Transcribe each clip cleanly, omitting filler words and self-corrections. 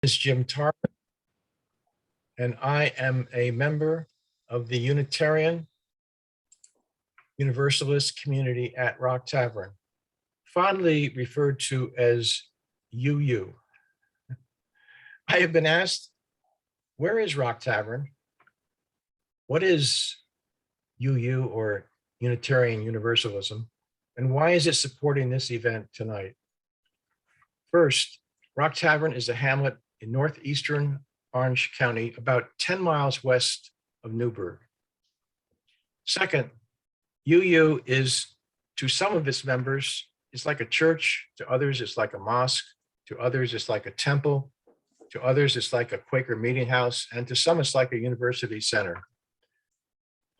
Is Jim Tarp, and I am a member of the Unitarian Universalist community at Rock Tavern, fondly referred to as UU. I have been asked, where is Rock Tavern? What is UU or Unitarian Universalism? And why is it supporting this event tonight? First, Rock Tavern is a hamlet in northeastern Orange County, about 10 miles west of Newburgh. Second, UU is, to some of its members, it's like a church. To others, it's like a mosque. To others, it's like a temple. To others, it's like a Quaker meeting house. And to some, it's like a university center.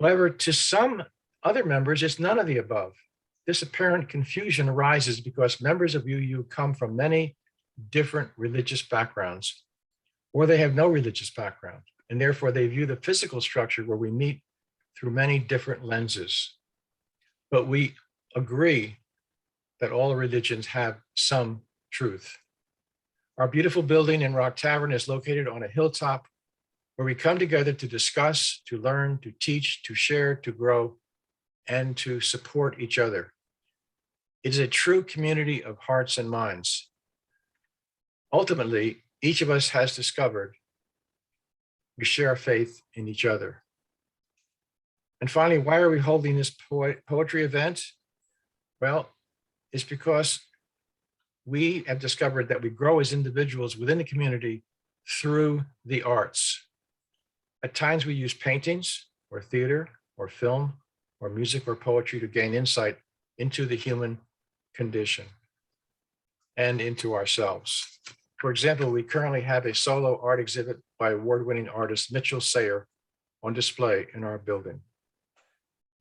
However, to some other members, it's none of the above. This apparent confusion arises because members of UU come from many different religious backgrounds, or they have no religious background, and therefore they view the physical structure where we meet through many different lenses. But we agree that all religions have some truth. Our beautiful building in Rock Tavern is located on a hilltop where we come together to discuss, to learn, to teach, to share, to grow, and to support each other. It is a true community of hearts and minds. Ultimately, each of us has discovered we share faith in each other. And finally, why are we holding this poetry event? Well, it's because we have discovered that we grow as individuals within the community through the arts. At times we use paintings or theater or film or music or poetry to gain insight into the human condition and into ourselves. For example, we currently have a solo art exhibit by award-winning artist Mitchell Sayer on display in our building.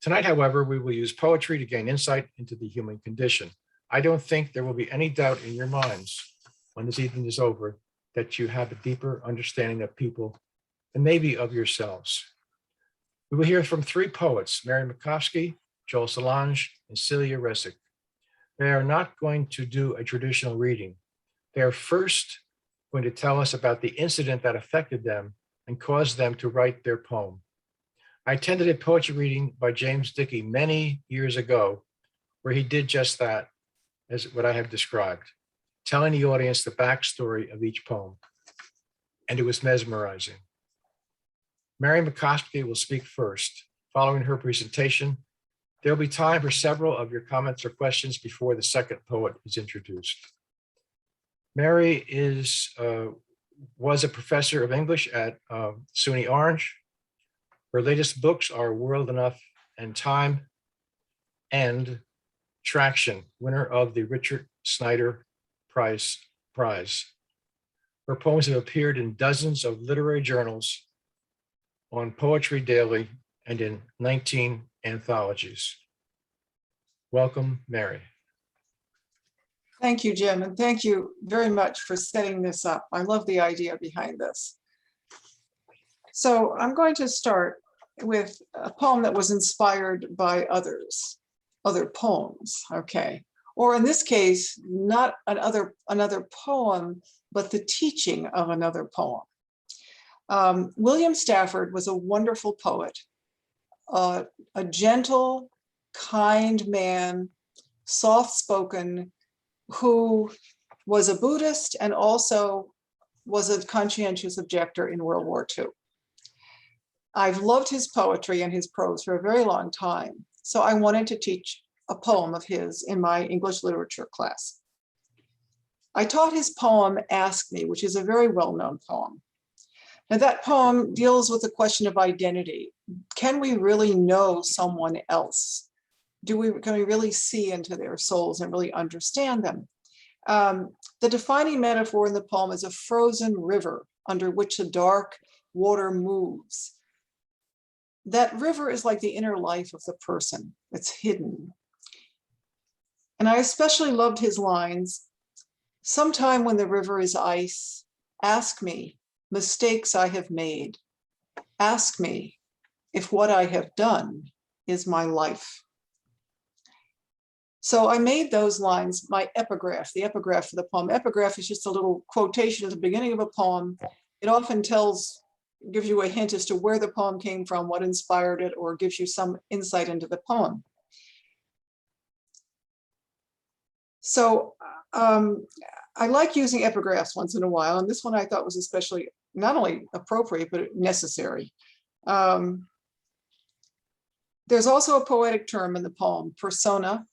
Tonight, however, we will use poetry to gain insight into the human condition. I don't think there will be any doubt in your minds when this evening is over that you have a deeper understanding of people and maybe of yourselves. We will hear from three poets, Mary Makovsky, Joel Solange, and Celia Resick. They are not going to do a traditional reading. They are first going to tell us about the incident that affected them and caused them to write their poem. I attended a poetry reading by James Dickey many years ago, where he did just that, as what I have described, telling the audience the backstory of each poem. And it was mesmerizing. Mary Makovsky will speak first. Following her presentation, there will be time for several of your comments or questions before the second poet is introduced. Mary was a professor of English at SUNY Orange. Her latest books are World Enough and Time and Traction, winner of the Richard Snyder Prize. Her poems have appeared in dozens of literary journals, on Poetry Daily, and in 19 anthologies. Welcome, Mary. Thank you, Jim, and thank you very much for setting this up. I love the idea behind this. So I'm going to start with a poem that was inspired by other poems, okay? Or in this case, not another poem, but the teaching of another poem. William Stafford was a wonderful poet, a gentle, kind man, soft-spoken, who was a Buddhist and also was a conscientious objector in World War II. I've loved his poetry and his prose for a very long time, so I wanted to teach a poem of his in my English literature class. I taught his poem, Ask Me, which is a very well-known poem. Now that poem deals with the question of identity. Can we really know someone else? Can we really see into their souls and really understand them? The defining metaphor in the poem is a frozen river under which the dark water moves. That river is like the inner life of the person. It's hidden. And I especially loved his lines, sometime when the river is ice, ask me mistakes I have made. Ask me if what I have done is my life. So I made those lines my epigraph, the epigraph for the poem. Epigraph is just a little quotation at the beginning of a poem. It often gives you a hint as to where the poem came from, what inspired it, or gives you some insight into the poem. So I like using epigraphs once in a while, and this one I thought was especially not only appropriate, but necessary. There's also a poetic term in the poem, persona,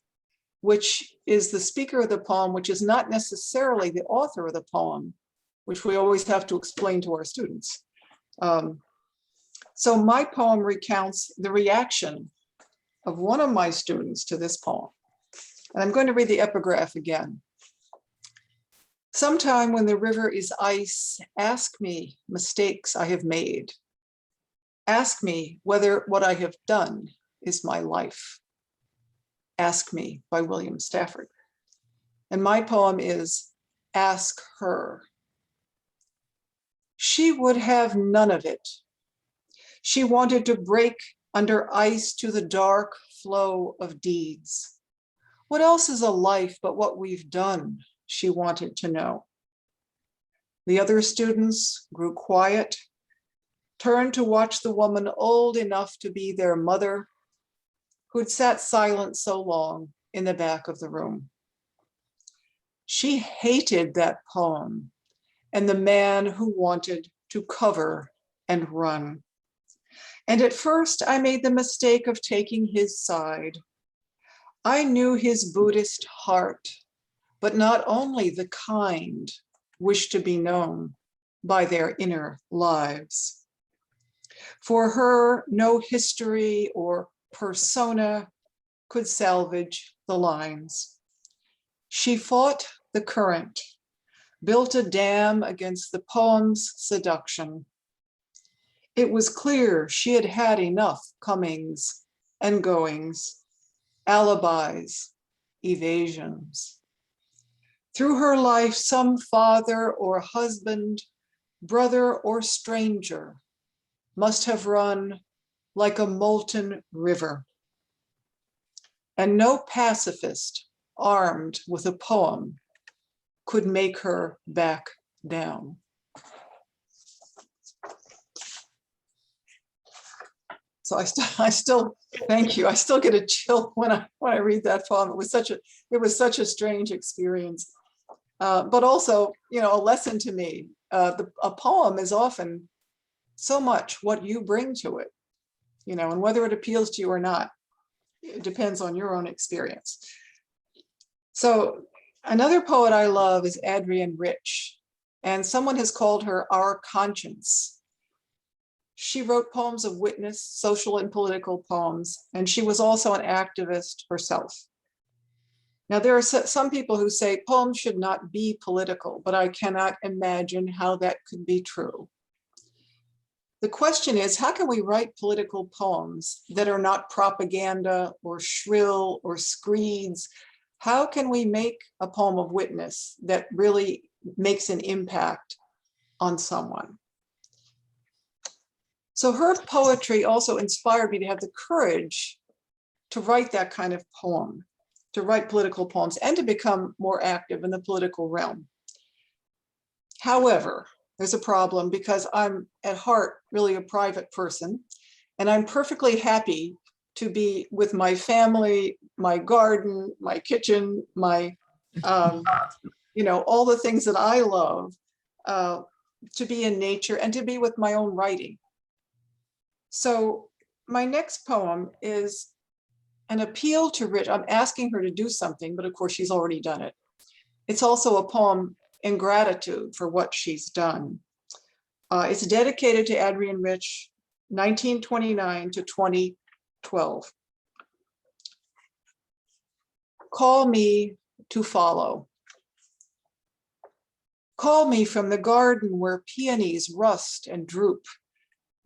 which is the speaker of the poem, which is not necessarily the author of the poem, which we always have to explain to our students. So my poem recounts the reaction of one of my students to this poem. And I'm going to read the epigraph again. Sometime when the river is ice, ask me mistakes I have made. Ask me whether what I have done is my life. Ask Me by William Stafford. And my poem is Ask Her. She would have none of it. She wanted to break under ice to the dark flow of deeds. What else is a life but what we've done? She wanted to know. The other students grew quiet, turned to watch the woman old enough to be their mother, who'd sat silent so long in the back of the room. She hated that poem and the man who wanted to cover and run. And at first I made the mistake of taking his side. I knew his Buddhist heart, but not only the kind wish to be known by their inner lives. For her, no history or persona could salvage the lines. She fought the current, built a dam against the poem's seduction. It was clear she had had enough comings and goings, alibis, evasions. Through her life, some father or husband, brother or stranger must have run like a molten river. And no pacifist armed with a poem could make her back down. So I still, thank you. I still get a chill when I read that poem. It was such a strange experience, but also, a lesson to me. A poem is often so much what you bring to it, and whether it appeals to you or not, it depends on your own experience. So another poet I love is Adrienne Rich, and someone has called her our conscience. She wrote poems of witness, social and political poems, and she was also an activist herself. Now, there are some people who say poems should not be political, but I cannot imagine how that could be true. The question is, how can we write political poems that are not propaganda or shrill or screeds? How can we make a poem of witness that really makes an impact on someone? So her poetry also inspired me to have the courage to write that kind of poem, to write political poems, and to become more active in the political realm. However, there's a problem because I'm at heart really a private person, and I'm perfectly happy to be with my family, my garden, my kitchen, my, all the things that I love, to be in nature and to be with my own writing. So my next poem is an appeal to Rich. I'm asking her to do something, but of course she's already done it. It's also a poem in gratitude for what she's done. It's dedicated to Adrienne Rich, 1929 to 2012. Call me to follow. Call me from the garden where peonies rust and droop,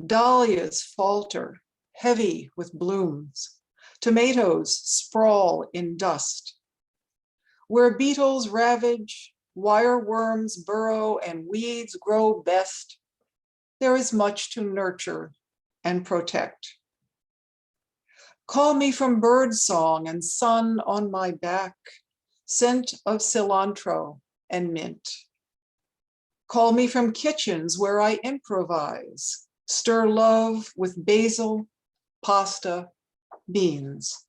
dahlias falter, heavy with blooms, tomatoes sprawl in dust, where beetles ravage, wireworms burrow, and weeds grow best. There is much to nurture and protect. Call me from bird song and sun on my back, scent of cilantro and mint. Call me from kitchens where I improvise, stir love with basil, pasta, beans.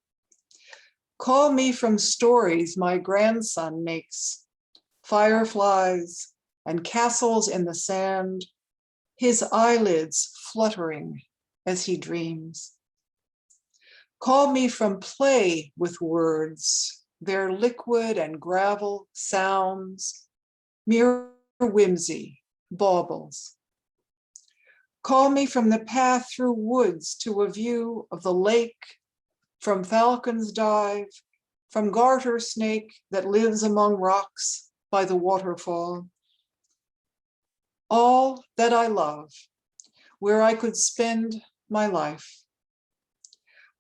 Call me from stories my grandson makes, fireflies and castles in the sand, his eyelids fluttering as he dreams. Call me from play with words, their liquid and gravel sounds, mere whimsy, baubles. Call me from the path through woods to a view of the lake, from falcon's dive, from garter snake that lives among rocks by the waterfall. All that I love, where I could spend my life.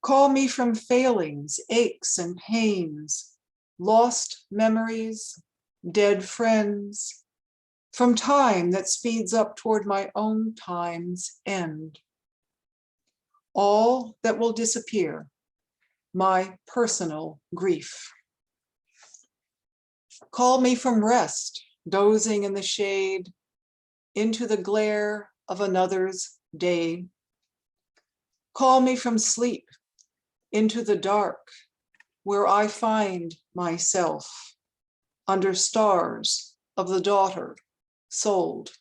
Call me from failings, aches and pains, lost memories, dead friends, from time that speeds up toward my own time's end. All that will disappear, my personal grief. Call me from rest, dozing in the shade, into the glare of another's day. Call me from sleep, into the dark, where I find myself, under stars of the daughter sold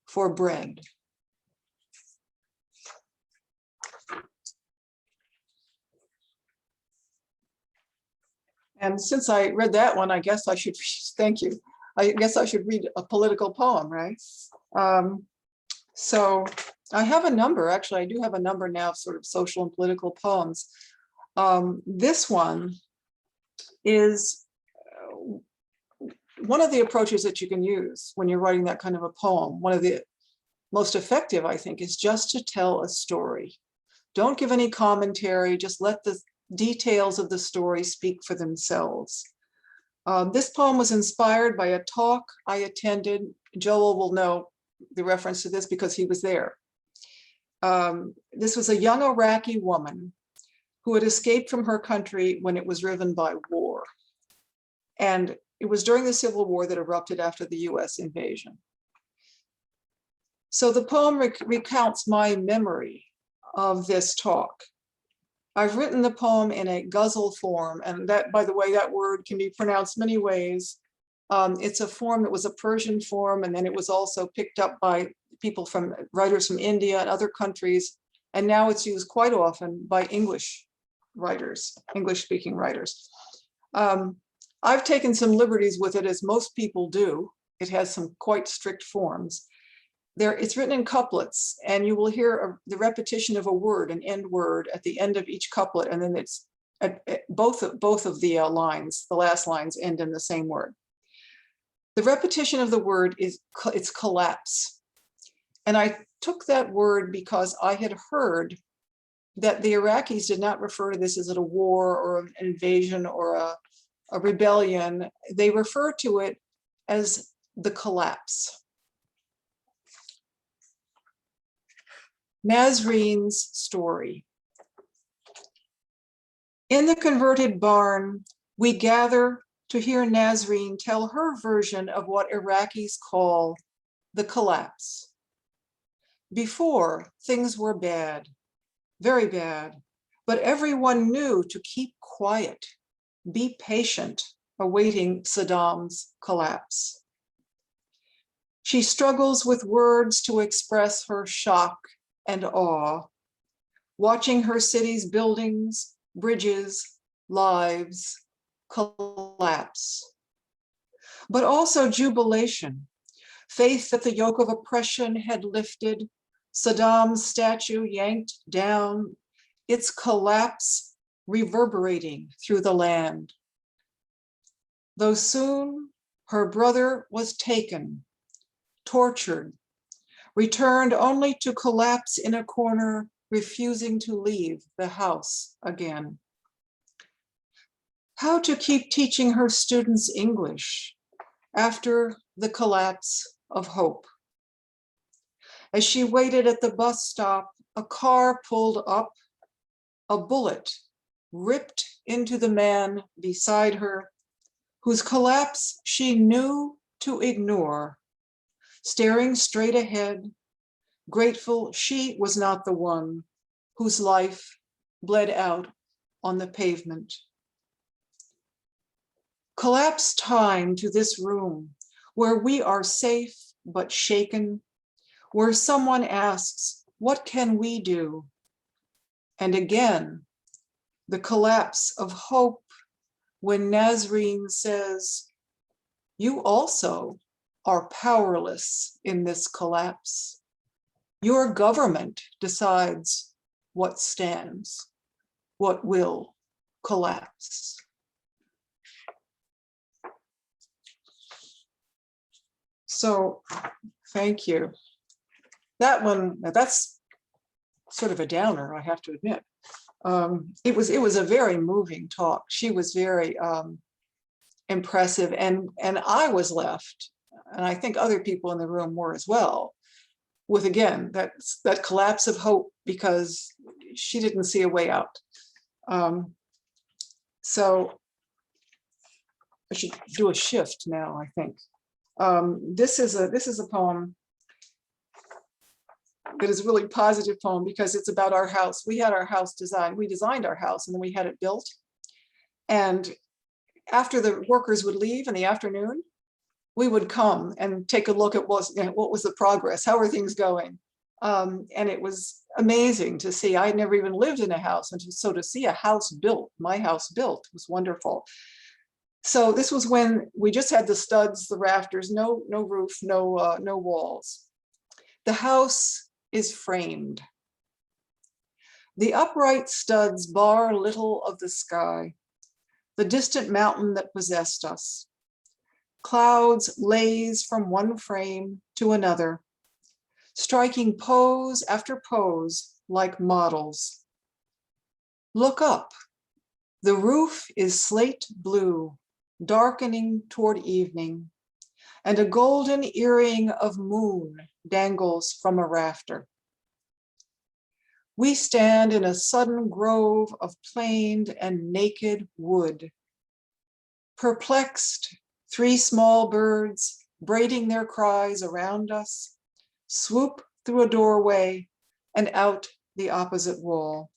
for bread. And since I read that one, I guess I should, thank you. I guess I should read a political poem, right? So I have a number, actually, I do have a number now of sort of social and political poems. This one is one of the approaches that you can use when you're writing that kind of a poem. One of the most effective, I think, is just to tell a story. Don't give any commentary, just let the details of the story speak for themselves. This poem was inspired by a talk I attended. Joel will know the reference to this because he was there. This was a young Iraqi woman who had escaped from her country when it was riven by war. And it was during the Civil War that erupted after the US invasion. So the poem recounts my memory of this talk. I've written the poem in a ghazal form, and that, by the way, that word can be pronounced many ways. It's a form that was a Persian form, and then it was also picked up by people from writers from India and other countries. And now it's used quite often by English writers, English-speaking writers. I've taken some liberties with it, as most people do. It has some quite strict forms. It's written in couplets, and you will hear the repetition of a word, an end word, at the end of each couplet, and then it's both of the lines, the last lines end in the same word. The repetition of the word it's collapse. And I took that word because I had heard that the Iraqis did not refer to this as a war or an invasion or a rebellion. They refer to it as the collapse. Nazrine's story. In the converted barn, we gather to hear Nazrine tell her version of what Iraqis call the collapse. Before, things were bad, very bad, but everyone knew to keep quiet, be patient, awaiting Saddam's collapse. She struggles with words to express her shock and awe, watching her city's buildings, bridges, lives collapse. But also jubilation, faith that the yoke of oppression had lifted, Saddam's statue yanked down, its collapse reverberating through the land. Though soon her brother was taken, tortured, returned only to collapse in a corner, refusing to leave the house again. How to keep teaching her students English after the collapse of hope. As she waited at the bus stop, a car pulled up, a bullet ripped into the man beside her, whose collapse she knew to ignore, staring straight ahead, grateful she was not the one whose life bled out on the pavement. Collapse time to this room where we are safe but shaken, where someone asks, what can we do? And again, the collapse of hope when Nazreen says, you also are powerless in this collapse. Your government decides what stands, what will collapse. So, thank you. That one, that's sort of a downer, I have to admit. It was a very moving talk. She was very impressive, and I was left, and I think other people in the room were as well, with again that collapse of hope, because she didn't see a way out. So I should do a shift now, I think. This is a poem that is a really positive poem because it's about our house. We had our house designed. We designed our house and then we had it built. And after the workers would leave in the afternoon, we would come and take a look at what was the progress, how are things going? And it was amazing to see. I had never even lived in a house, and so to see a house built, my house built, was wonderful. So this was when we just had the studs, the rafters, no roof, no walls. The house is framed. The upright studs bar little of the sky, the distant mountain that possessed us. Clouds laze from one frame to another, striking pose after pose like models. Look up. The roof is slate blue, darkening toward evening, and a golden earring of moon dangles from a rafter. We stand in a sudden grove of planed and naked wood. Perplexed, 3 small birds, braiding their cries around us, swoop through a doorway and out the opposite wall.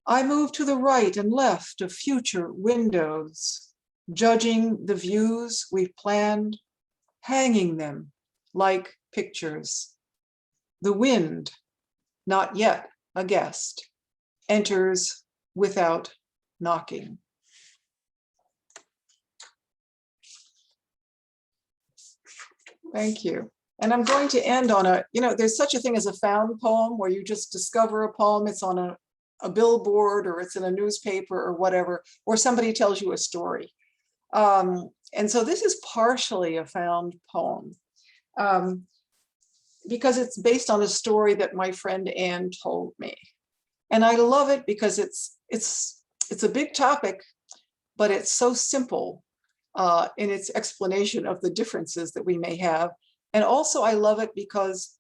I move to the right and left of future windows, judging the views we've planned, hanging them like pictures. The wind, not yet a guest, enters without knocking. Thank you. And I'm going to end on there's such a thing as a found poem where you just discover a poem, it's on a billboard or it's in a newspaper or whatever, or somebody tells you a story. And so this is partially a found poem because it's based on a story that my friend Anne told me. And I love it because it's a big topic, but it's so simple in its explanation of the differences that we may have. And also I love it because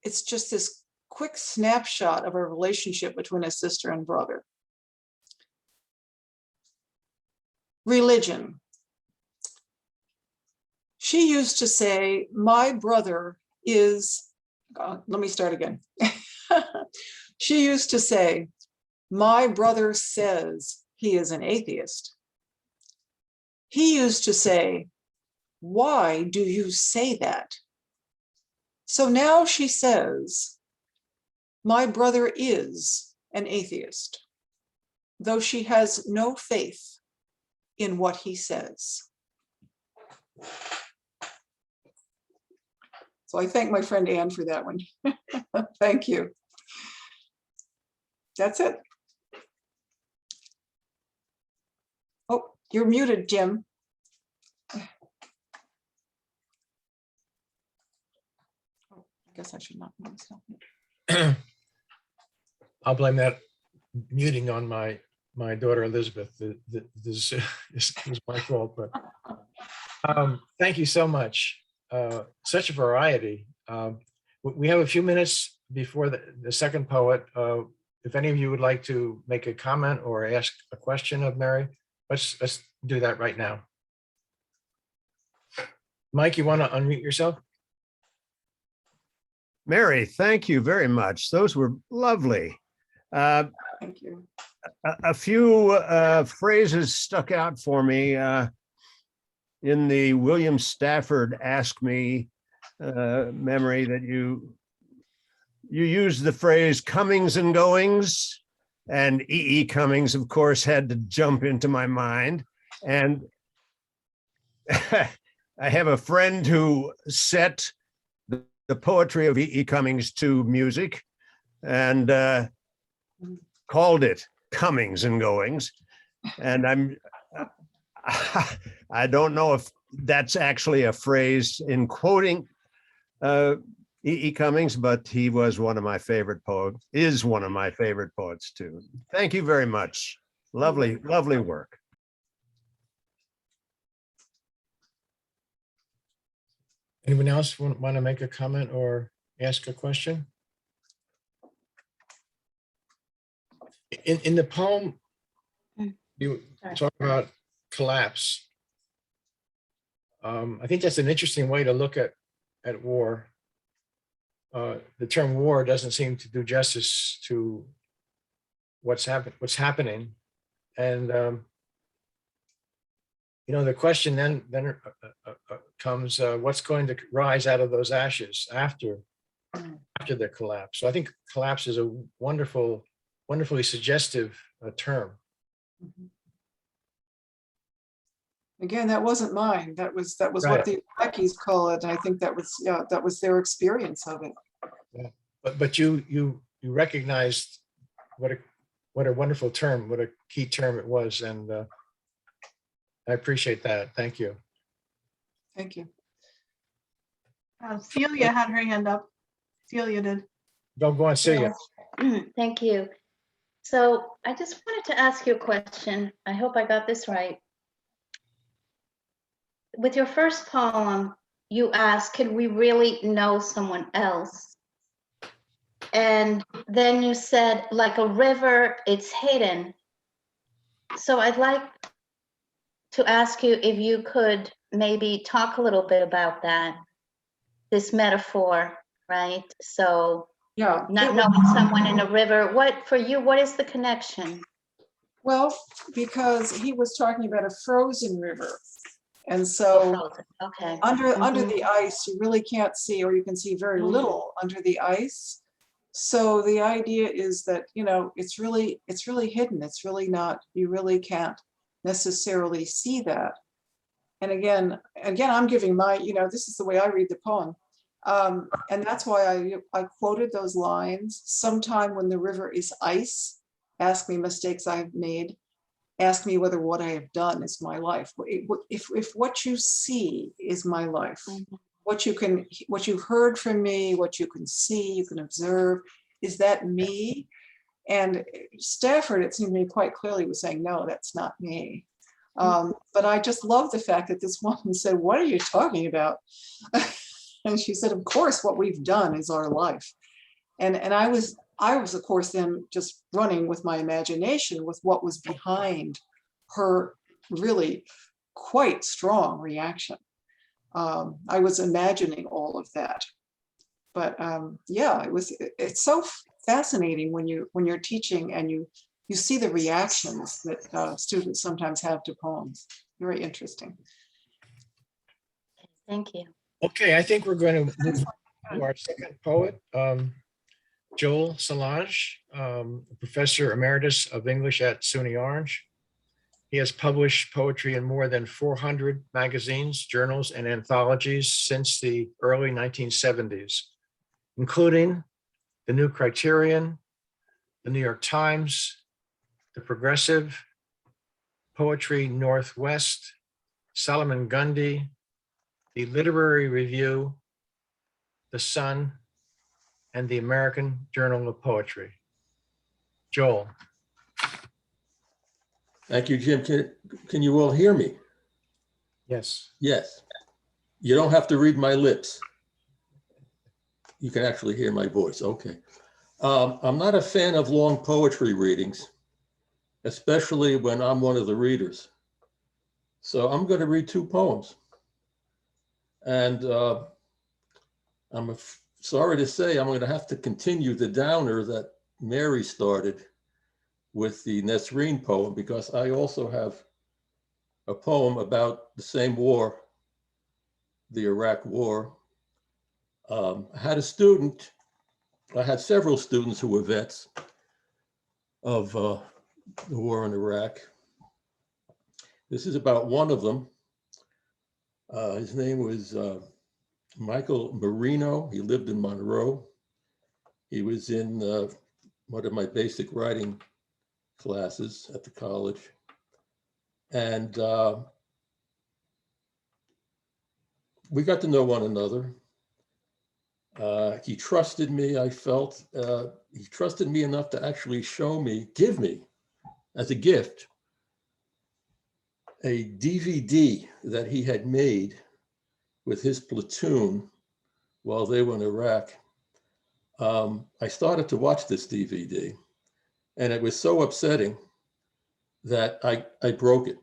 it's just this quick snapshot of a relationship between a sister and brother. Religion. She used to say, my brother is, let me start again. She used to say, my brother says he is an atheist. He used to say, why do you say that? So now she says, my brother is an atheist, though she has no faith in what he says. So I thank my friend Anne for that one. Thank you. That's it. Oh, you're muted, Jim. Oh, I guess I should not mute myself. I'll blame that muting on my daughter Elizabeth. This is my fault, but thank you so much. Such a variety. We have a few minutes before the second poet. if any of you would like to make a comment or ask a question of Mary, let's do that right now. Mike, you want to unmute yourself? Mary, thank you very much. Those were lovely. Thank you. A few phrases stuck out for me in the William Stafford Ask Me memory that you used the phrase comings and goings, and E.E. Cummings, of course, had to jump into my mind. And I have a friend who set the poetry of E.E. Cummings to music and called it comings and goings. And I don't know if that's actually a phrase in quoting E.E. Cummings, but he was one of my favorite poets, is one of my favorite poets too. Thank you very much. Lovely, lovely work. Anyone else want to make a comment or ask a question? In the poem, you talk about collapse. I think that's an interesting way to look at war. The term war doesn't seem to do justice to what's happening. And the question then comes, what's going to rise out of those ashes after the collapse? So I think collapse is a wonderfully suggestive term. Again, that wasn't mine. That was Right. what the Iraqis call it. I think that was their experience of it. Yeah. But you recognized what a wonderful term, what a key term it was, and I appreciate that. Thank you. Thank you. Celia had her hand up. Celia did. Go on, Celia. Thank you. So I just wanted to ask you a question. I hope I got this right. With your first poem, you asked, could we really know someone else? And then you said, like a river, it's hidden. So I'd like to ask you if you could maybe talk a little bit about that, this metaphor, right? So Yeah. not knowing someone in a river, what is the connection? Well, because he was talking about a frozen river. And so Frozen. Okay. under the ice, you really can't see, or you can see very little under the ice. So the idea is that, it's really hidden. It's really not, you really can't necessarily see that. And again, I'm giving my, this is the way I read the poem. And that's why I quoted those lines. Sometime when the river is ice, ask me mistakes I've made. Ask me whether what I have done is my life. If what you see is my life, what you heard from me, what you can see, you can observe, is that me? And Stafford, it seemed to me quite clearly, was saying, no, that's not me. But I just love the fact that this woman said, what are you talking about? And she said, of course, what we've done is our life. And I was, of course, then just running with my imagination with what was behind her really quite strong reaction. I was imagining all of that. But yeah, it's so fascinating when you're teaching and you see the reactions that students sometimes have to poems. Very interesting. Thank you. Okay, I think we're going to move to our second poet, Joel Solange, Professor Emeritus of English at SUNY Orange. He has published poetry in more than 400 magazines, journals, and anthologies since the early 1970s, including The New Criterion, The New York Times, The Progressive, Poetry Northwest, Solomon Grundy, The Literary Review, The Sun, and the American Journal of Poetry. Joel. Thank you, Jim. Can you all hear me? Yes. Yes. You don't have to read my lips. You can actually hear my voice. Okay. I'm not a fan of long poetry readings, especially when I'm one of the readers. So I'm going to read 2 poems. And I'm sorry to say I'm going to have to continue the downer that Mary started with the Nesrine poem, because I also have a poem about the same war, the Iraq War. I had several students who were vets of the war in Iraq. This is about one of them. His name was Michael Marino. He lived in Monroe. He was in one of my basic writing classes at the college. And we got to know one another. He trusted me, I felt. He trusted me enough to actually give me as a gift, a DVD that he had made with his platoon while they were in Iraq. I started to watch this DVD, and it was so upsetting that I broke it.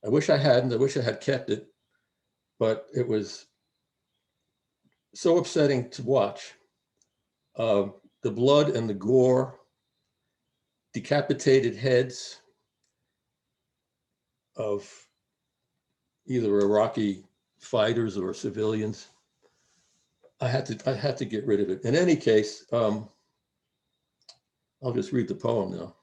I wish I hadn't. I wish I had kept it, but it was so upsetting to watch. The blood and the gore, decapitated heads of either Iraqi fighters or civilians. I had to get rid of it. In any case, I'll just read the poem now.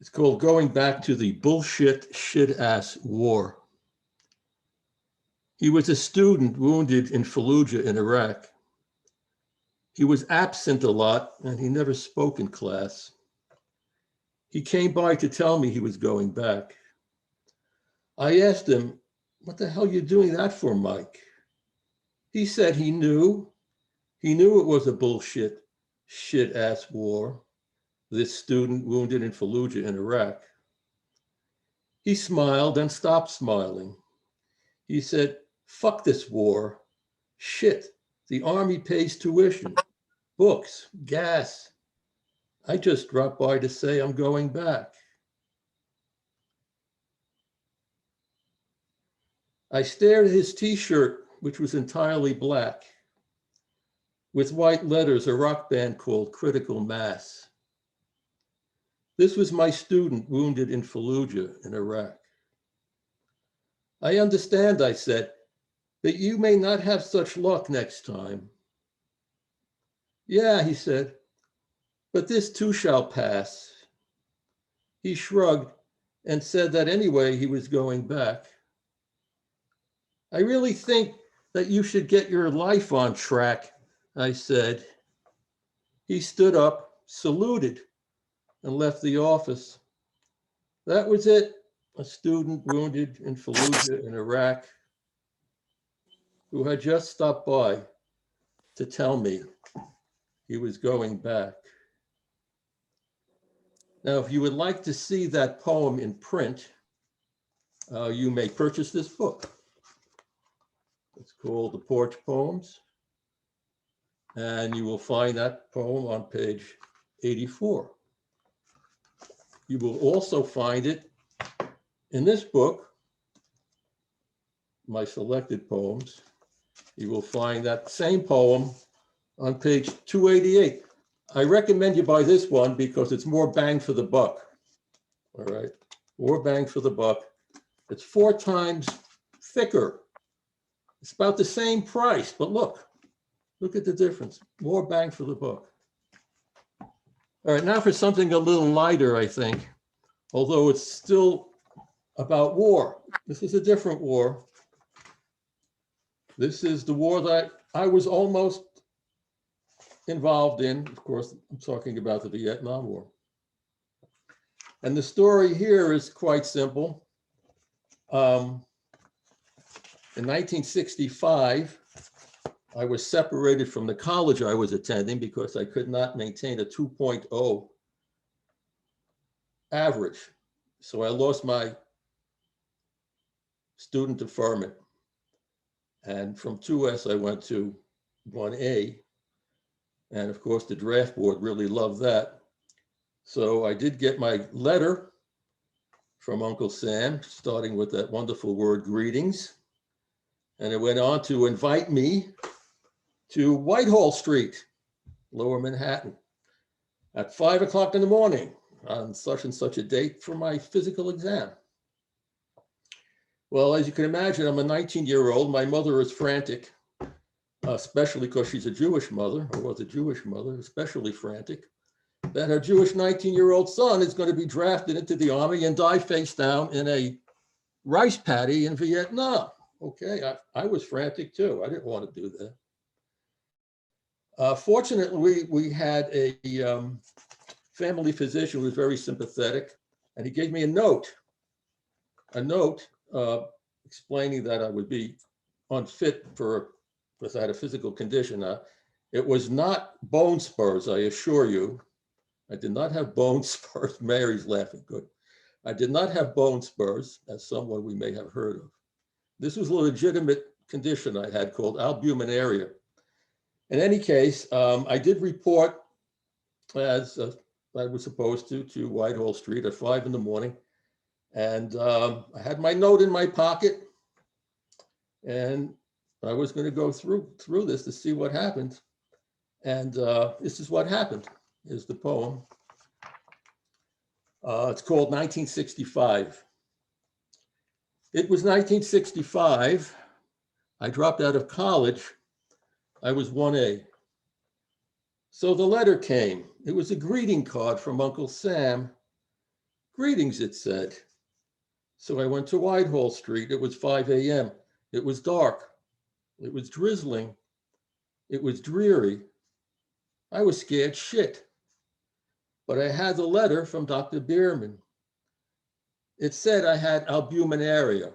It's called Going Back to the Bullshit Shit-Ass War. He was a student wounded in Fallujah in Iraq. He was absent a lot and he never spoke in class. He came by to tell me he was going back. I asked him, what the hell are you doing that for, Mike? He said he knew it was a bullshit, shit-ass war, this student wounded in Fallujah in Iraq. He smiled and stopped smiling. He said, fuck this war. Shit, the Army pays tuition, books, gas. I just dropped by to say I'm going back. I stared at his t-shirt, which was entirely black, with white letters, a rock band called Critical Mass. This was my student wounded in Fallujah in Iraq. I understand, I said, that you may not have such luck next time. Yeah, he said, but this too shall pass. He shrugged and said that anyway he was going back. I really think that you should get your life on track, I said. He stood up, saluted, and left the office. That was it, a student wounded in Fallujah in Iraq who had just stopped by to tell me he was going back. Now, if you would like to see that poem in print, you may purchase this book. It's called The Porch Poems, and you will find that poem on page 84. You will also find it in this book, my selected poems. You will find that same poem on page 288. I recommend you buy this one because it's more bang for the buck. All right, more bang for the buck. It's 4 times thicker. It's about the same price, but look at the difference. More bang for the buck. All right, now for something a little lighter, I think, although it's still about war. This is a different war. This is the war that I was almost involved in. Of course, I'm talking about the Vietnam War. And the story here is quite simple. In 1965, I was separated from the college I was attending because I could not maintain a 2.0 average. So I lost my student deferment. And from 2S, I went to 1A. And of course, the draft board really loved that. So I did get my letter from Uncle Sam, starting with that wonderful word greetings. And it went on to invite me to Whitehall Street, Lower Manhattan, at 5 o'clock in the morning on such and such a date for my physical exam. Well, as you can imagine, I'm a 19-year-old. My mother is frantic, especially because she's a Jewish mother, or was a Jewish mother, especially frantic, that her Jewish 19-year-old son is going to be drafted into the army and die face down in a rice paddy in Vietnam. Okay, I was frantic too. I didn't want to do that. Fortunately, we had a family physician who was very sympathetic, and he gave me a note explaining that I would be unfit because I had a physical condition. It was not bone spurs, I assure you. I did not have bone spurs. Mary's laughing, good. I did not have bone spurs, as someone we may have heard of. This was a legitimate condition I had called albuminuria. In any case, I did report as I was supposed to Whitehall Street at 5 in the morning. And I had my note in my pocket, and I was going to go through this to see what happened. And this is what happened. Here's the poem. It's called 1965. It was 1965. I dropped out of college. I was 1A. So the letter came. It was a greeting card from Uncle Sam. Greetings, it said. So I went to Whitehall Street. It was 5 a.m. It was dark. It was drizzling. It was dreary. I was scared shit. But I had the letter from Dr. Bierman. It said I had albuminuria.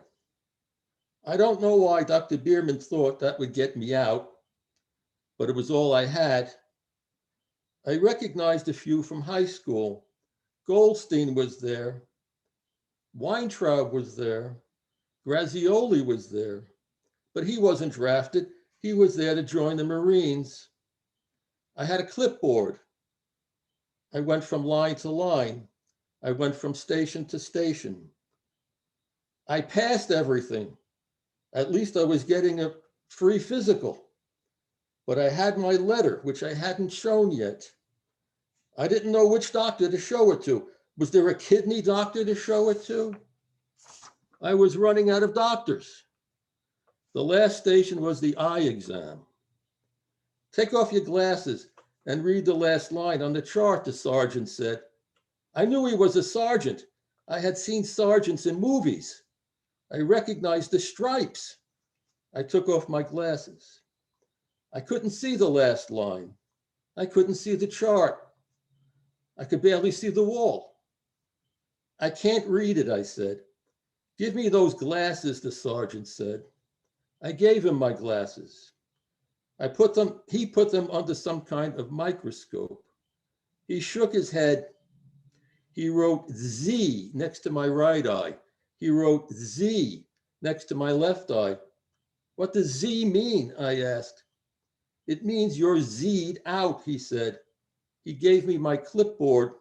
I don't know why Dr. Bierman thought that would get me out, but it was all I had. I recognized a few from high school. Goldstein was there. Weintraub was there. Grazioli was there, but he wasn't drafted. He was there to join the Marines. I had a clipboard. I went from line to line. I went from station to station. I passed everything. At least I was getting a free physical. But I had my letter, which I hadn't shown yet. I didn't know which doctor to show it to. Was there a kidney doctor to show it to? I was running out of doctors. The last station was the eye exam. Take off your glasses and read the last line on the chart, the sergeant said. I knew he was a sergeant. I had seen sergeants in movies. I recognized the stripes. I took off my glasses. I couldn't see the last line. I couldn't see the chart. I could barely see the wall. I can't read it, I said. Give me those glasses, the sergeant said. I gave him my glasses. He put them under some kind of microscope. He shook his head. He wrote Z next to my right eye. He wrote Z next to my left eye. What does Z mean? I asked. It means you're Z'd out, he said. He gave me my clipboard.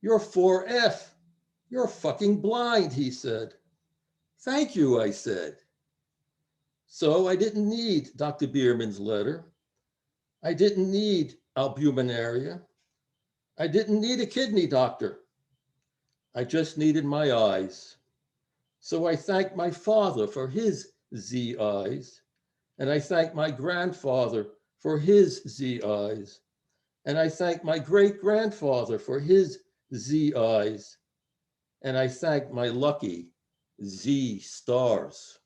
You're 4F. You're fucking blind, he said. Thank you, I said. So I didn't need Dr. Bierman's letter. I didn't need albuminuria. I didn't need a kidney doctor. I just needed my eyes. So I thanked my father for his Z eyes, and I thanked my grandfather for his Z eyes, and I thanked my great-grandfather for his Z eyes, and I thanked my lucky Z stars.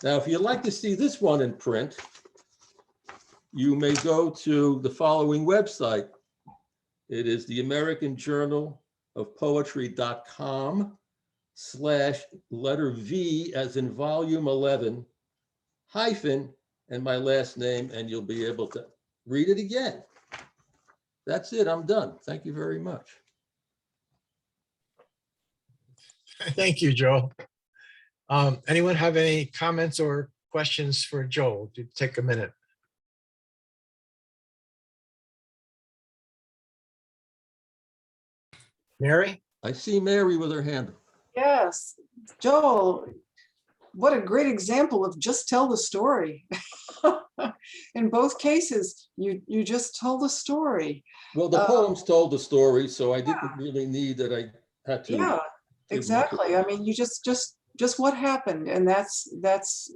Now, if you'd like to see this one in print, you may go to the following website. It is the American Journal of Poetry.com/letter V as in volume 11 hyphen and my last name, and you'll be able to read it again. That's it, I'm done. Thank you very much. Thank you, Joel. Anyone have any comments or questions for Joel? Take a minute. Mary? I see Mary with her hand up. Yes, Joel, what a great example of just tell the story. In both cases, you just tell the story. Well, the Uh, poems told the story, so I didn't really need that I had to. Yeah, give exactly. I mean, you just what happened, and that's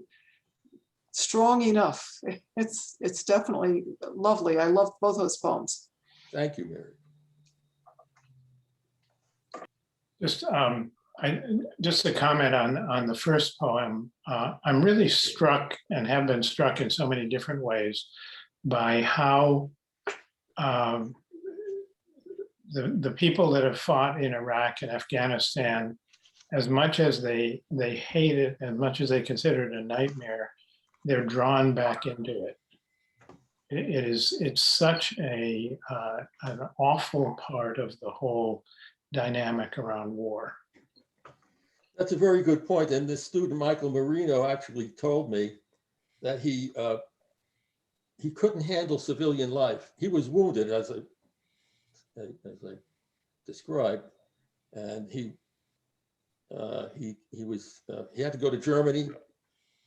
strong enough. It's definitely lovely. I love both those poems. Thank you, Mary. Just, just a comment on the first poem. I'm really struck and have been struck in so many different ways by how the people that have fought in Iraq and Afghanistan, as much as they hate it, as much as they consider it a nightmare, they're drawn back into it. It's such an awful part of the whole dynamic around war. That's a very good point. And this student, Michael Marino, actually told me that he couldn't handle civilian life. He was wounded, as I described, and he had to go to Germany,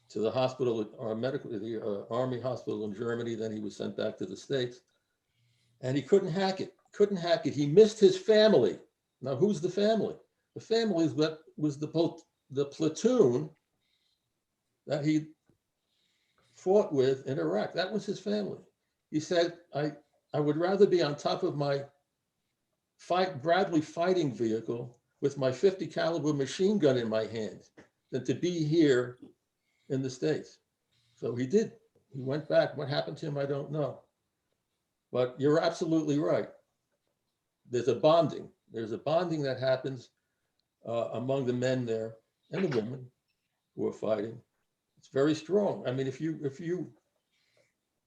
to the hospital, the army hospital in Germany. Then he was sent back to the States, and he couldn't hack it. Couldn't hack it. He missed his family. Now, who's the family? The family was the platoon that he fought with in Iraq. That was his family. He said, I would rather be on top of my Bradley fighting vehicle with my 50 caliber machine gun in my hand than to be here in the States. So he did. He went back. What happened to him, I don't know. But you're absolutely right. There's a bonding. There's a bonding that happens among the men there and the women who are fighting. It's very strong. I mean, if you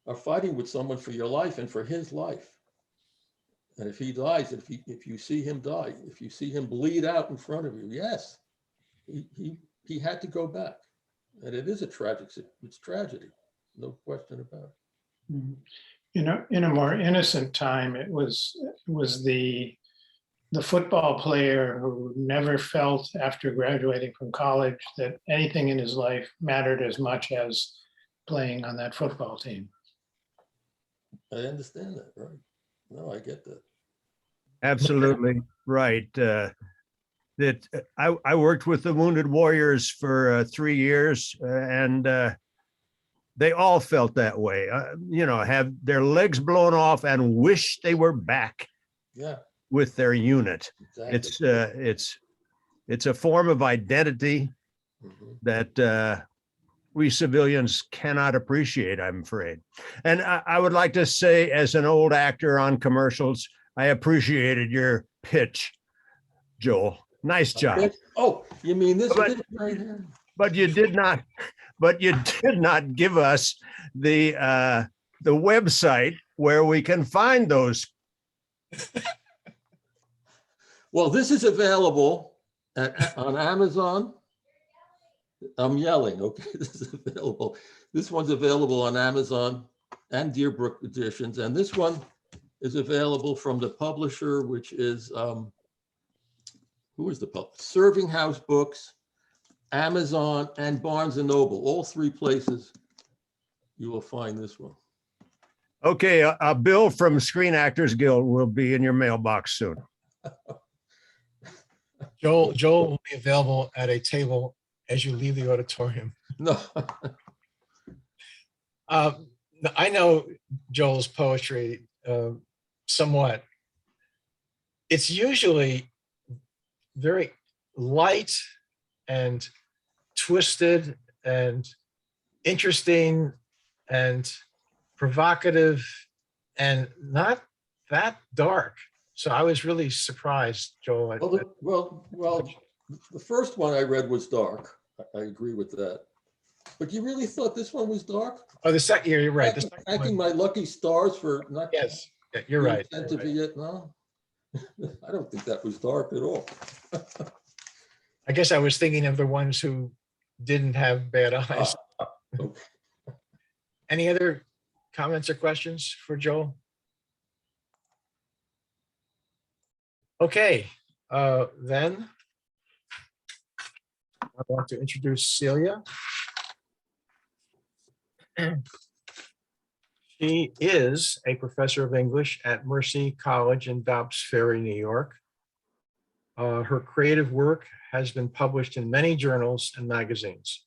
are fighting with someone for your life and for his life, and if he dies, if you see him die, if you see him bleed out in front of you, yes, he had to go back, and it is it's tragedy, no question about it. You know, in a more innocent time, it was the football player who never felt after graduating from college that anything in his life mattered as much as playing on that football team. I understand that, right? No, I get that. Absolutely right. I worked with the Wounded Warriors for 3 years, and they all felt that way. Have their legs blown off and wish they were back Yeah, with their unit. exactly. It's a form of identity Mhm. that we civilians cannot appreciate, I'm afraid. And I would like to say, as an old actor on commercials, I appreciated your pitch, Joel. Nice job. Oh, you mean this But- pitch right here? But you did not give us the website where we can find those. Well, this is available on Amazon. I'm yelling, okay? This is available. This one's available on Amazon and Deerbrook Editions. And this one is available from the publisher, which is, who is the publisher? Serving House Books, Amazon, and Barnes and Noble. All three places you will find this one. Okay, a bill from Screen Actors Guild will be in your mailbox soon. Joel will be available at a table as you leave the auditorium. No, I know Joel's poetry somewhat. It's usually very light and twisted and interesting and provocative and not that dark. So I was really surprised, Joel. well, the first one I read was dark. I agree with that. But you really thought this one was dark? Oh, the second year, you're right. The second Thanking one- my lucky stars for not. Yes, yeah, you're being right. sent to Vietnam. I don't think that was dark at all. I guess I was thinking of the ones who didn't have bad eyes. okay. Any other comments or questions for Joel? Okay, Then I want to introduce Celia. She is a professor of English at Mercy College in Dobbs Ferry, New York. Her creative work has been published in many journals and magazines.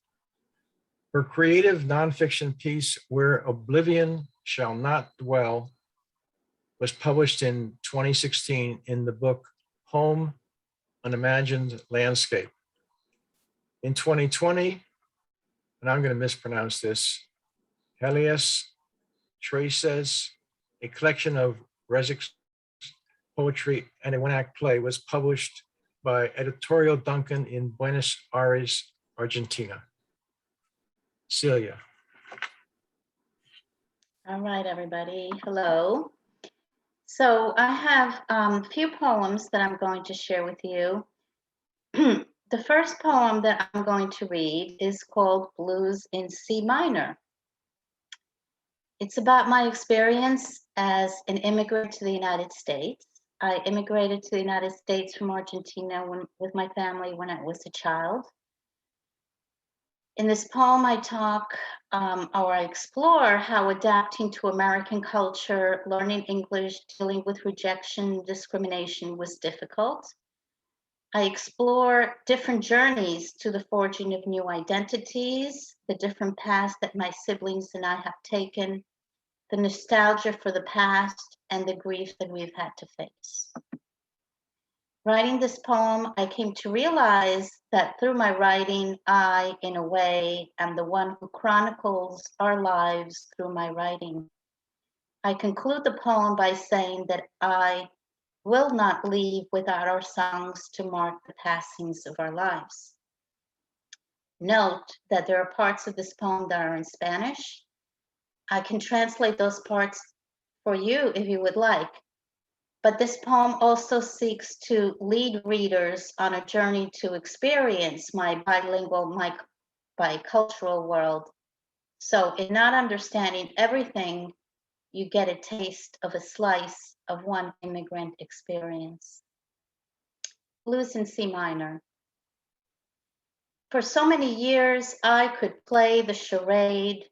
Her creative nonfiction piece, Where Oblivion Shall Not Dwell, was published in 2016 in the book Home, An Imagined Landscape. In 2020, and I'm going to mispronounce this, Helias Traces, a collection of Rezik's poetry and a one-act play, was published by Editorial Duncan in Buenos Aires, Argentina. Celia. All right, everybody. Hello. So I have a few poems that I'm going to share with you. The first poem that I'm going to read is called Blues in C Minor. It's about my experience as an immigrant to the United States. I immigrated to the United States from Argentina with my family when I was a child. In this poem, I talk or I explore how adapting to American culture, learning English, dealing with rejection, discrimination was difficult. I explore different journeys to the forging of new identities, the different paths that my siblings and I have taken, the nostalgia for the past, and the grief that we've had to face. Writing this poem, I came to realize that through my writing, I, in a way, am the one who chronicles our lives through my writing. I conclude the poem by saying that I will not leave without our songs to mark the passings of our lives. Note that there are parts of this poem that are in Spanish. I can translate those parts for you if you would like. But this poem also seeks to lead readers on a journey to experience my bilingual, my bicultural world. So in not understanding everything, you get a taste of a slice of one immigrant experience. Blues in C Minor. For so many years, I could play the charade.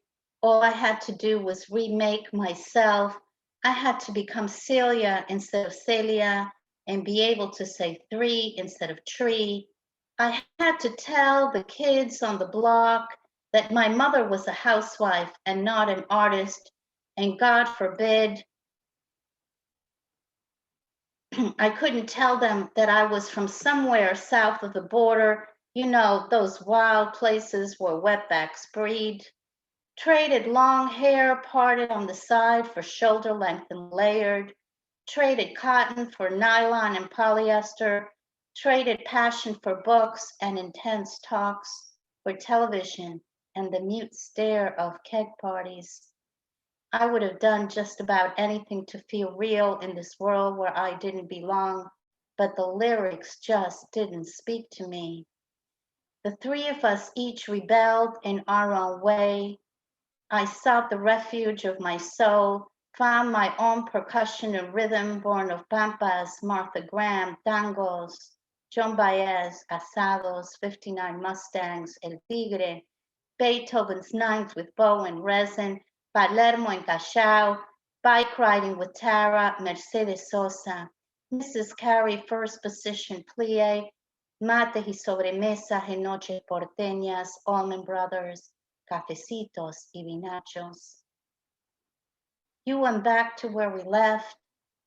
All I had to do was remake myself. I had to become Celia instead of Celia and be able to say 3 instead of tree. I had to tell the kids on the block that my mother was a housewife and not an artist, and God forbid, I couldn't tell them that I was from somewhere south of the border, you know, those wild places where wetbacks breed. Traded long hair parted on the side for shoulder length and layered. Traded cotton for nylon and polyester. Traded passion for books and intense talks for television and the mute stare of keg parties. I would have done just about anything to feel real in this world where I didn't belong, but the lyrics just didn't speak to me. The 3 of us each rebelled in our own way. I sought the refuge of my soul, found my own percussion and rhythm born of pampas, Martha Graham, tangos, John Baez, asados, 59 Mustangs, El Tigre, Beethoven's Ninth with bow and resin, Palermo and Cachao, bike riding with Tara, Mercedes Sosa, Mrs. Carey first position plie, mate y sobremesas en noches porteñas, Allman Brothers, cafecitos y vinachos. You went back to where we left,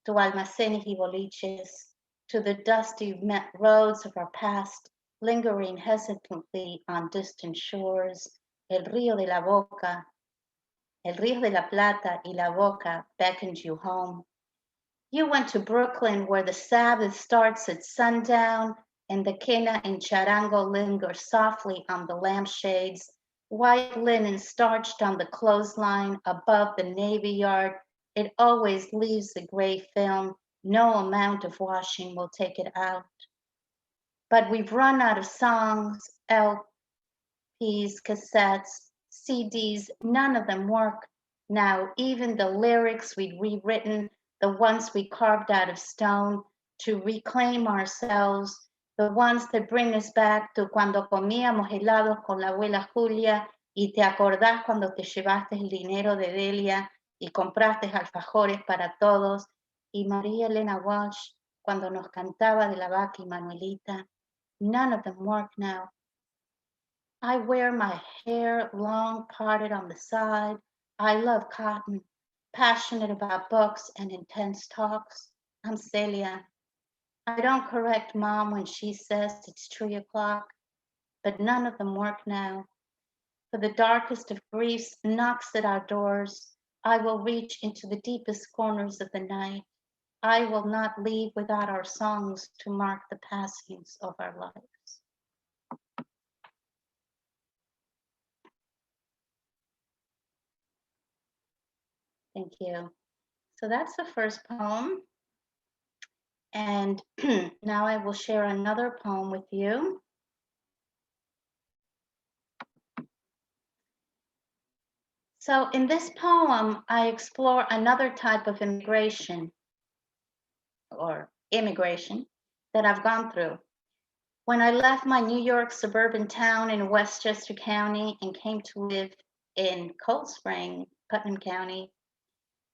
to almacenes y boliches, to the dusty roads of our past, lingering hesitantly on distant shores, el río de la Boca, el río de la Plata y la Boca beckoned you home. You went to Brooklyn where the Sabbath starts at sundown and the quena and charango linger softly on the lampshades, white linen starched on the clothesline above the Navy Yard. It always leaves the gray film. No amount of washing will take it out. But we've run out of songs, LPs, cassettes, CDs, none of them work now. Even the lyrics we'd rewritten, the ones we carved out of stone, to reclaim ourselves, the ones that bring us back to cuando comíamos helados con la abuela Julia y te acordás cuando te llevaste el dinero de Delia y compraste alfajores para todos, y María Elena Walsh cuando nos cantaba de la vaca y Manuelita. None of them work now. I wear my hair long parted on the side. I love cotton, passionate about books and intense talks. I'm Celia. I don't correct Mom when she says it's 3 o'clock, but none of them work now. For the darkest of griefs knocks at our doors. I will reach into the deepest corners of the night. I will not leave without our songs to mark the passings of our lives. Thank you. So that's the first poem. And now I will share another poem with you. So in this poem, I explore another type of immigration that I've gone through. When I left my New York suburban town in Westchester County and came to live in Cold Spring, Putnam County,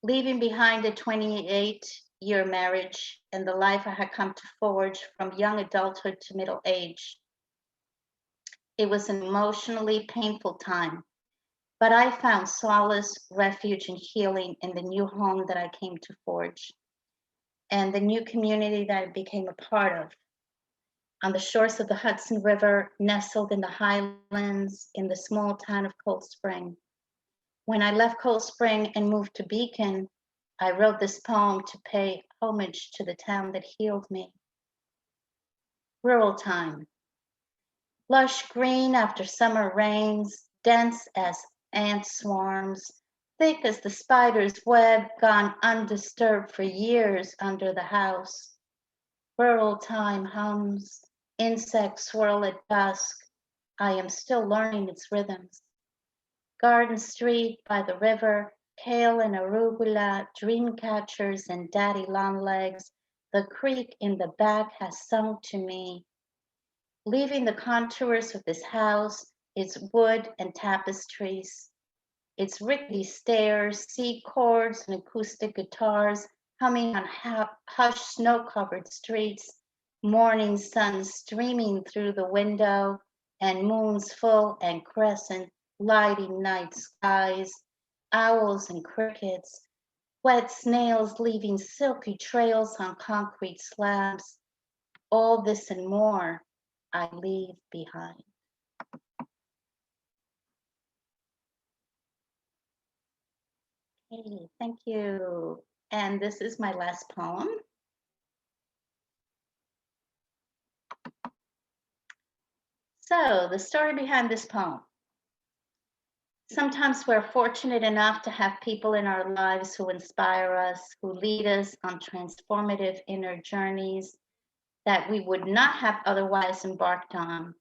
leaving behind a 28-year marriage and the life I had come to forge from young adulthood to middle age. It was an emotionally painful time, but I found solace, refuge, and healing in the new home that I came to forge and the new community that I became a part of. On the shores of the Hudson River, nestled in the highlands in the small town of Cold Spring. When I left Cold Spring and moved to Beacon, I wrote this poem to pay homage to the town that healed me. Rural time. Lush green after summer rains, dense as ant swarms, thick as the spider's web gone undisturbed for years under the house. Rural time hums, insects swirl at dusk. I am still learning its rhythms. Garden Street by the river, kale and arugula, dream catchers and daddy long legs. The creek in the back has sung to me. Leaving the contours of this house, its wood and tapestries, its rickety stairs, C chords and acoustic guitars humming on hushed snow-covered streets, morning sun streaming through the window, and moons full and crescent lighting night skies, owls and crickets, wet snails leaving silky trails on concrete slabs. All this and more I leave behind. Okay, thank you. And this is my last poem. So the story behind this poem. Sometimes we're fortunate enough to have people in our lives who inspire us, who lead us on transformative inner journeys that we would not have otherwise embarked on,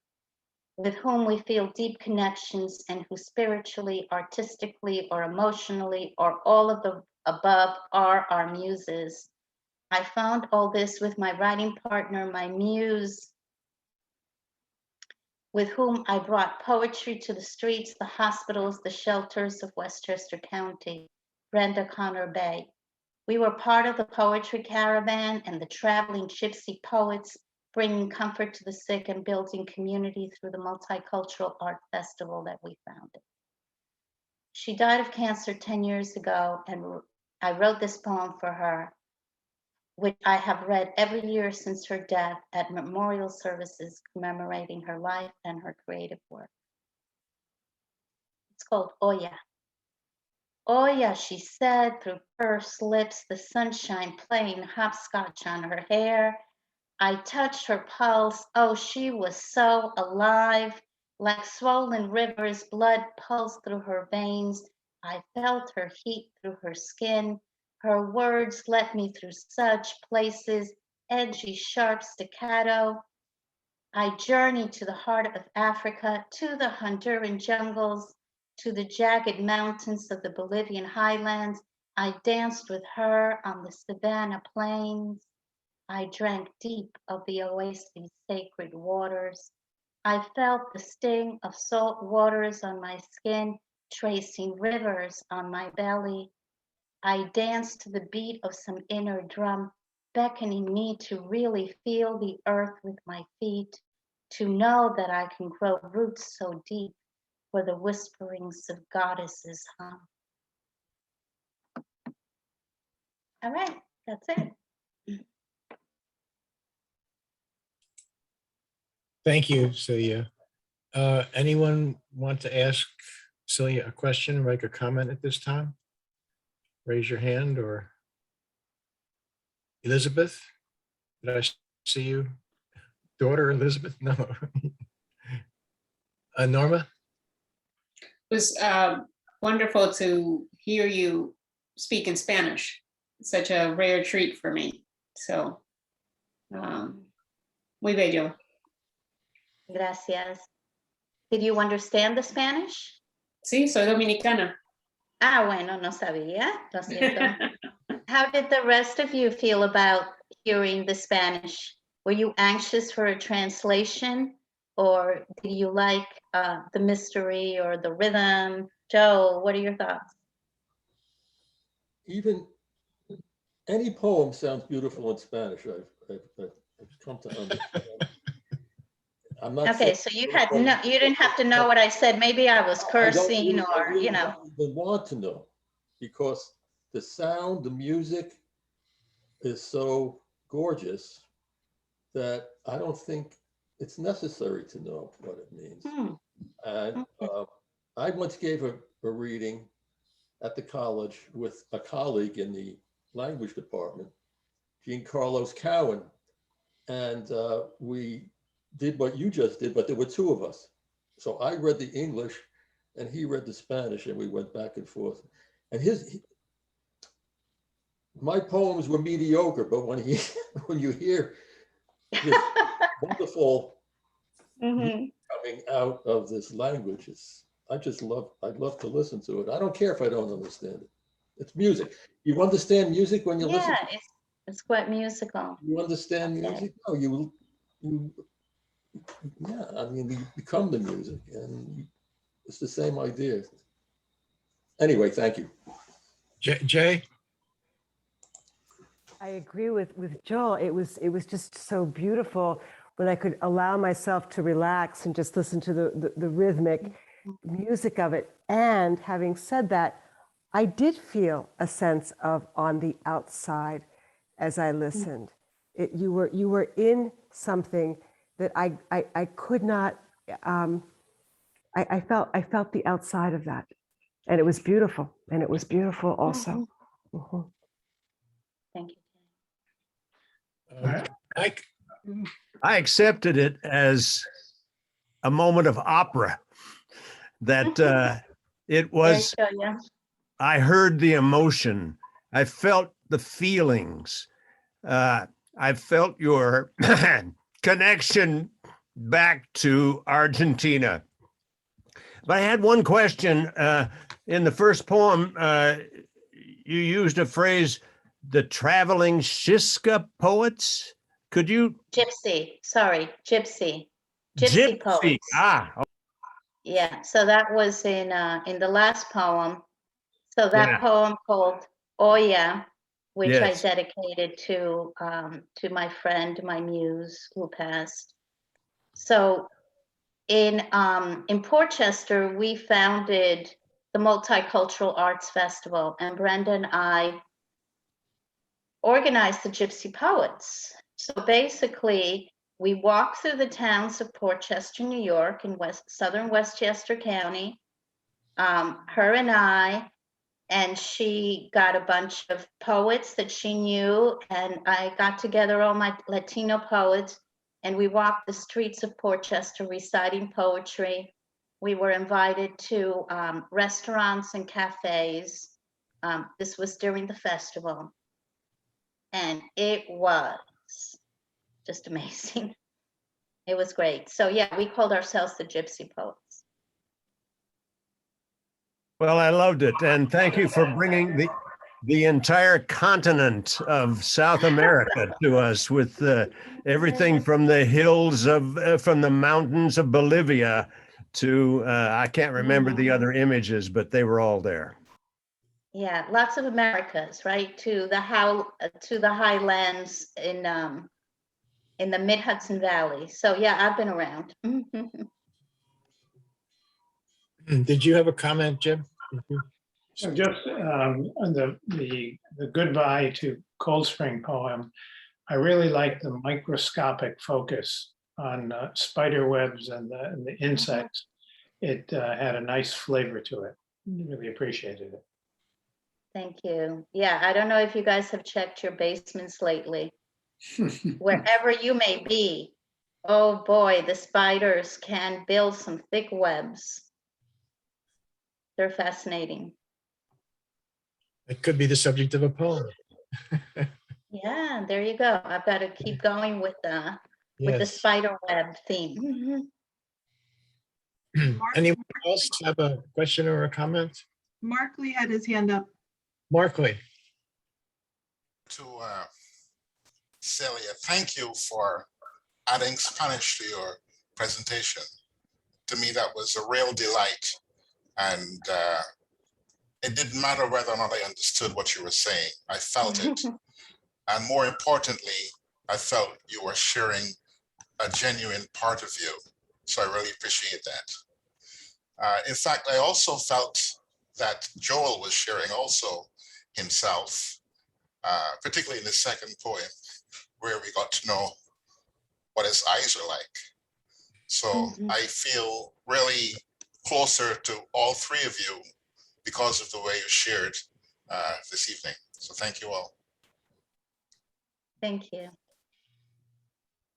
with whom we feel deep connections and who spiritually, artistically, or emotionally, or all of the above are our muses. I found all this with my writing partner, my muse, with whom I brought poetry to the streets, the hospitals, the shelters of Westchester County, Brenda Connor Bay. We were part of the poetry caravan and the traveling gypsy poets, bringing comfort to the sick and building community through the multicultural art festival that we founded. She died of cancer 10 years ago, and I wrote this poem for her, which I have read every year since her death at memorial services commemorating her life and her creative work. It's called Oya. Oya, she said through pursed lips, the sunshine playing hopscotch on her hair. I touched her pulse. Oh, she was so alive. Like swollen rivers, blood pulsed through her veins. I felt her heat through her skin. Her words led me through such places, edgy, sharp staccato. I journeyed to the heart of Africa, to the Honduran jungles, to the jagged mountains of the Bolivian highlands. I danced with her on the savanna plains. I drank deep of the oasis' sacred waters. I felt the sting of salt waters on my skin, tracing rivers on my belly. I danced to the beat of some inner drum, beckoning me to really feel the earth with my feet, to know that I can grow roots so deep where the whisperings of goddesses hum. All right, that's it. Thank you, Celia. Anyone want to ask Celia a question, make a comment at this time? Raise your hand, or Elizabeth? Did I see you? Daughter Elizabeth? No. Norma? It was wonderful to hear you speak in Spanish. Such a rare treat for me. So, muy bello. Gracias. Did you understand the Spanish? Sí, soy dominicana. Ah, bueno, no sabía. Lo siento. How did the rest of you feel about hearing the Spanish? Were you anxious for a translation, or did you like the mystery or the rhythm? Joe, what are your thoughts? Even any poem sounds beautiful in Spanish. I've come to understand. I'm not Okay, saying- so you didn't have to know what I said. Maybe I was I don't cursing really- I or, really you know. don't even want to know, because the sound, the music is so gorgeous that I don't think it's necessary to know what it means. And I once gave a reading at the college with a colleague in the language department, Jean Carlos Cowan. And we did what you just did, but there were two of us. So I read the English and he read the Spanish, and we went back and forth. And my poems were mediocre, but when you hear this wonderful Mhm. coming out of this language, I'd love to listen to it. I don't care if I don't understand it. It's music. You understand music when you listen? Yeah, it's quite musical. You understand Okay. music? No, yeah, I mean, you become the music, and it's the same idea. Anyway, thank you. Jay? I agree with Joel. It was just so beautiful when I could allow myself to relax and just listen to the rhythmic music of it. And having said that, I did feel a sense of on the outside as I listened. You were in something that I could not. I felt the outside of that, and it was beautiful. And it was beautiful also. Mhm. Thank you. Mike? I accepted it as a moment of opera, that it was, There you go, yeah. I heard the emotion. I felt the feelings. I felt your connection back to Argentina. But I had one question. In the first poem, you used a phrase, the traveling Shiska poets. Could you? Gypsy Gypsy. poets. Ah, Yeah, so that was in the last poem. So that Yeah. poem called Oya, which Yes. I dedicated to my friend, my muse who passed. So in Portchester, we founded the Multicultural Arts Festival, and Brenda and I organized the Gypsy Poets. So basically, we walked through the towns of Portchester, New York, in southern Westchester County. Her and I, and she got a bunch of poets that she knew, and I got together all my Latino poets, and we walked the streets of Portchester reciting poetry. We were invited to restaurants and cafes. This was during the festival. And it was just amazing. It was great. So yeah, we called ourselves the Gypsy Poets. well, I loved it. And thank you for bringing the entire continent of South America to us with everything from the hills of, from the mountains of Bolivia to, I can't remember the other images, but they were all there. Yeah, lots of Americas, right? To the highlands in the mid Hudson Valley. So yeah, I've been around. Did you have a comment, Jim? So just on the goodbye to Cold Spring poem, I really like the microscopic focus on spider webs and the insects. It had a nice flavor to it. Really appreciated it. Thank you. Yeah, I don't know if you guys have checked your basements lately. Wherever you may be, oh boy, the spiders can build some thick webs. They're fascinating. It could be the subject of a poem. Yeah, there you go. I've got to keep going with the Yes. spider web theme. Anyone else have a question or a comment? Mark Lee had his hand up. Markley. To Celia, thank you for adding Spanish to your presentation. To me, that was a real delight. And it didn't matter whether or not I understood what you were saying. I felt it. And more importantly, I felt you were sharing a genuine part of you. So I really appreciate that. In fact, I also felt that Joel was sharing also himself, particularly in the second poem, where we got to know what his eyes are like. So I feel really closer to all three of you because of the way you shared this evening. So thank you all. Thank you.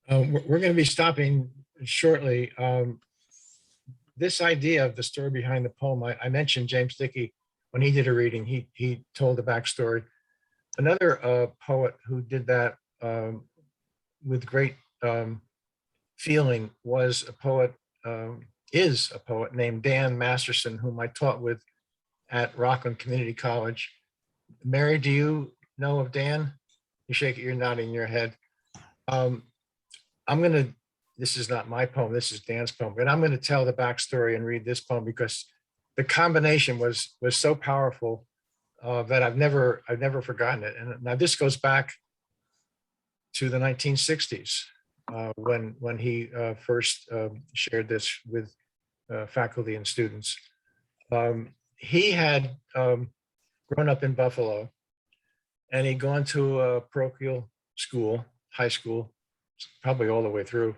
We're going to be stopping shortly. This idea of the story behind the poem, I mentioned James Dickey when he did a reading. He told the backstory. Another poet who did that with great feeling was a poet, is a poet named Dan Masterson, whom I taught with at Rockland Community College. Mary, do you know of Dan? You're nodding your head. This is not my poem, this is Dan's poem, but I'm going to tell the backstory and read this poem because the combination was so powerful that I've never forgotten it. And now this goes back to the 1960s when he first shared this with faculty and students. He had grown up in Buffalo, and he'd gone to a parochial school, high school, probably all the way through.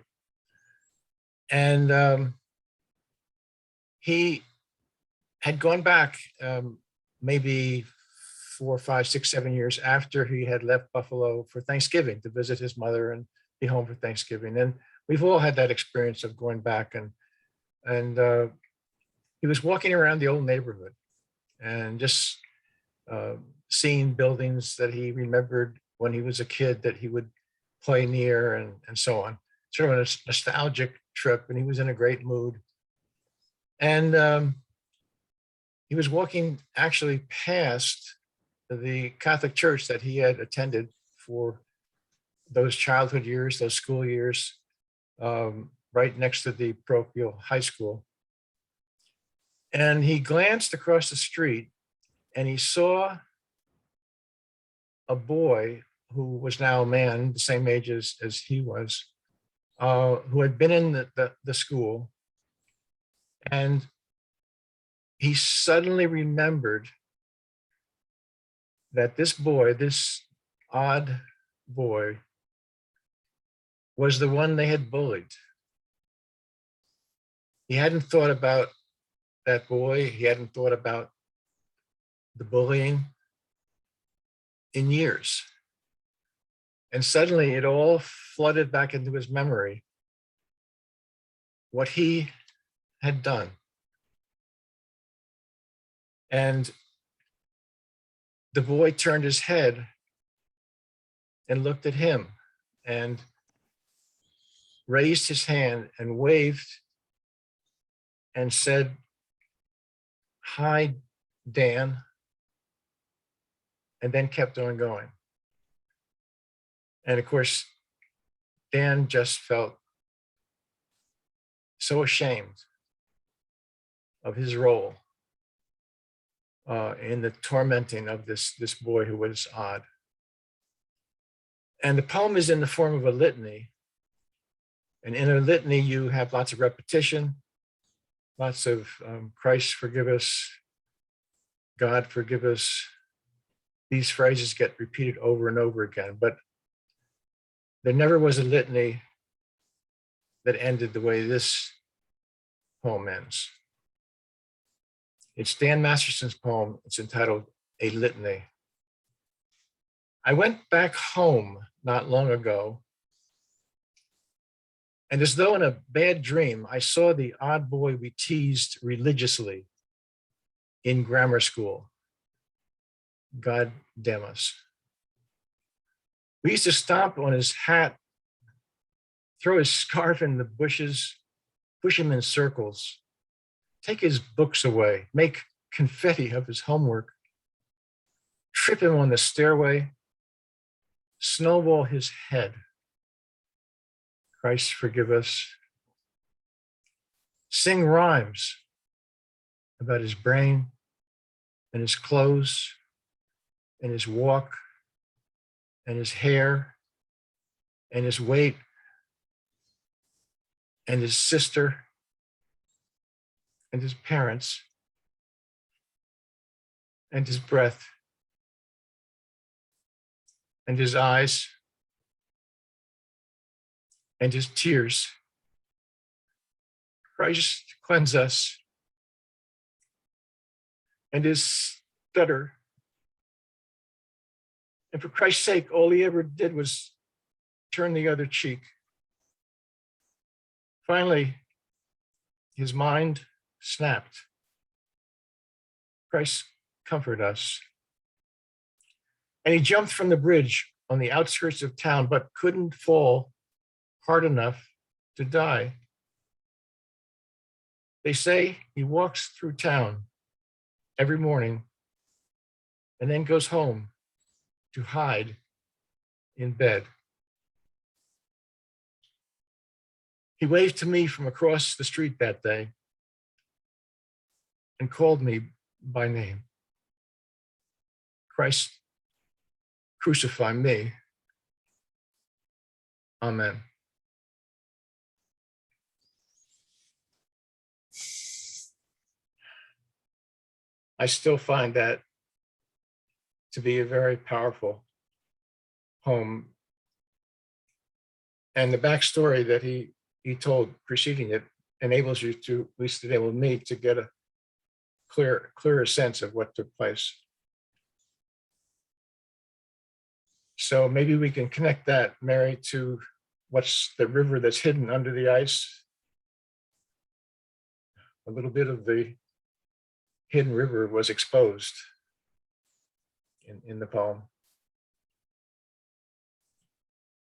And he had gone back maybe 4, 5, 6, 7 years after he had left Buffalo for Thanksgiving to visit his mother and be home for Thanksgiving. And we've all had that experience of going back, and he was walking around the old neighborhood and just seeing buildings that he remembered when he was a kid that he would play near and so on. Sort of a nostalgic trip, and he was in a great mood. And he was walking actually past the Catholic church that he had attended for those childhood years, those school years, right next to the parochial high school. And he glanced across the street and he saw a boy who was now a man, the same age as he was, who had been in the school. And he suddenly remembered that this boy, this odd boy, was the one they had bullied. He hadn't thought about that boy. He hadn't thought about the bullying in years. And suddenly it all flooded back into his memory, what he had done. And the boy turned his head and looked at him and raised his hand and waved and said, "Hi, Dan." and then kept on going. And of course, Dan just felt so ashamed of his role in the tormenting of this boy who was odd. And the poem is in the form of a litany. And in a litany, you have lots of repetition, lots of Christ forgive us, God forgive us. These phrases get repeated over and over again, but there never was a litany that ended the way this poem ends. It's Dan Masterson's poem. It's entitled A Litany. I went back home not long ago, and as though in a bad dream, I saw the odd boy we teased religiously in grammar school. God damn us. We used to stomp on his hat, throw his scarf in the bushes, push him in circles, take his books away, make confetti of his homework, trip him on the stairway, snowball his head. Christ forgive us. Sing rhymes about his brain and his clothes and his walk and his hair and his weight and his sister and his parents and his breath and his eyes and his tears. Christ cleanse us. And his stutter. And for Christ's sake, all he ever did was turn the other cheek. Finally, his mind snapped. Christ comfort us. And he jumped from the bridge on the outskirts of town, but couldn't fall hard enough to die. They say he walks through town every morning and then goes home to hide in bed. He waved to me from across the street that day and called me by name. Christ, crucify me. Amen. I still find that to be a very powerful poem. And the backstory that he told preceding it enables you to, at least enabled me to get a clearer sense of what took place. So maybe we can connect that, Mary, to what's the river that's hidden under the ice. A little bit of the hidden river was exposed in the poem.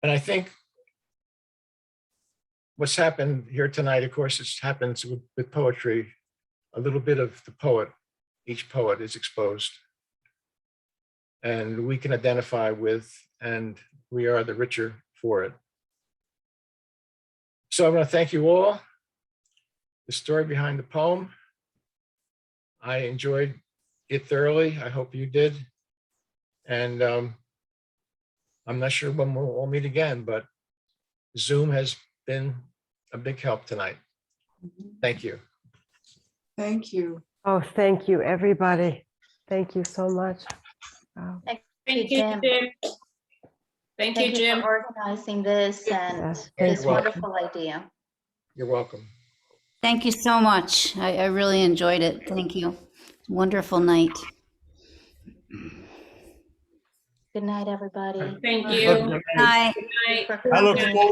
And I think what's happened here tonight, of course, it happens with poetry. A little bit of the poet, each poet is exposed. And we can identify with, and we are the richer for it. So I want to thank you all. The story behind the poem. I enjoyed it thoroughly. I hope you did. And I'm not sure when we'll all meet again, but Zoom has been a big help tonight. Thank you. Thank you. Oh, thank you, everybody. Thank you so much. Wow. Thank you, Jim. Jim. Thank you, Thank you Jim. for organizing this and Yes, this thank you. wonderful idea. You're welcome. Thank you so much. I really enjoyed it. Thank you. Wonderful night. Good night, everybody. Thank you. Bye. Good night. I look forward